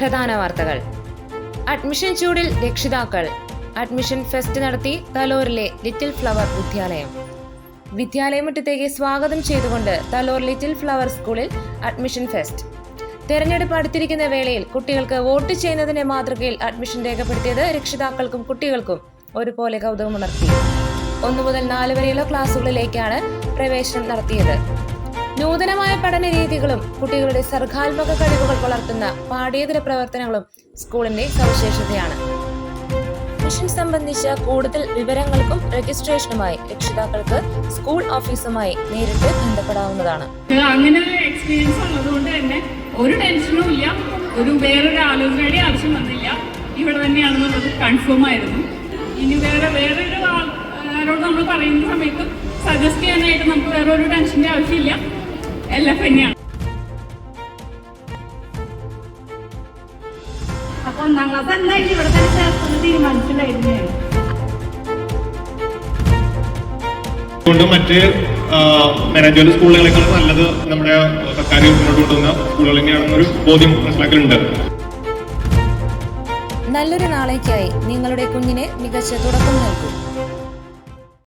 പ്രധാന വാർത്തകൾ. അഡ്മിഷൻ ചൂടിൽ രക്ഷിതാക്കൾ. അഡ്മിഷൻ ഫെസ്റ്റ് നടത്തി തലോറിലെ ലിറ്റിൽ ഫ്ലവർ വിദ്യാലയം. വിദ്യാലയമുറ്റത്തേക്ക് സ്വാഗതം ചെയ്തുകൊണ്ട് തലോർ ലിറ്റിൽ ഫ്ലവർ സ്കൂളിൽ അഡ്മിഷൻ ഫെസ്റ്റ്. തെരഞ്ഞെടുപ്പ് അടുത്തിരിക്കുന്ന വേളയിൽ കുട്ടികൾക്ക് വോട്ട് ചെയ്യുന്നതിന്റെ മാതൃകയിൽ അഡ്മിഷൻ രേഖപ്പെടുത്തിയത് രക്ഷിതാക്കൾക്കും കുട്ടികൾക്കും ഒരുപോലെ കൗതുകമുണർത്തി. 1 മുതൽ 4 വരെയുള്ള ക്ലാസുകളിലേക്കാണ് പ്രവേശനം നടത്തിയത്. നൂതനമായ പഠന രീതികളും കുട്ടികളുടെ സർഗാത്മക കഴിവുകൾ വളർത്തുന്ന പാഠ്യേതര പ്രവർത്തനങ്ങളും സ്കൂളിന്റെ സവിശേഷതയാണ്. അഡ്മിഷൻ സംബന്ധിച്ച കൂടുതൽ വിവരങ്ങൾക്കും രജിസ്ട്രേഷനുമായി രക്ഷിതാക്കൾക്ക് സ്കൂൾ ഓഫീസുമായി നേരിട്ട് ബന്ധപ്പെടാവുന്നതാണ്. അങ്ങനെ ഒരു എക്സ്പീരിയൻസ് ഉള്ളതുകൊണ്ട് തന്നെ ഒരു ടെൻഷനും ഇല്ല, വേറൊരു ആലോചനയുടെ ആവശ്യം വന്നില്ല. ഇവിടെ തന്നെയാണെന്നുള്ളത് കൺഫേം ആയിരുന്നു. ഇനി വേറൊരു ആരോട് നമ്മൾ പറയുന്ന സമയത്തും സജസ്റ്റ് ചെയ്യാനായിട്ട് നമുക്ക് വേറൊരു ടെൻഷന്റെ ആവശ്യമില്ല. എല്ലാം തന്നെയാണ്. അപ്പോൾ ഞങ്ങൾക്ക് എന്തായാലും ഇവിടെ തന്നെ ചേർക്കുന്നത് തീരുമാനിച്ചിട്ടുണ്ടായിരുന്നു. മറ്റ് മാനേജ്മെന്റ് സ്കൂളുകളെക്കാൾ നല്ലത് നമ്മുടെ സർക്കാർ മുന്നോട്ട് കൊണ്ടുവന്ന സ്കൂളുകൾ തന്നെയാണെന്നൊരു ബോധ്യം മനസ്സിലാക്കലുണ്ട്. നല്ലൊരു നാളേക്കായി നിങ്ങളുടെ കുഞ്ഞിന് മികച്ച തുടക്കം നൽകൂ.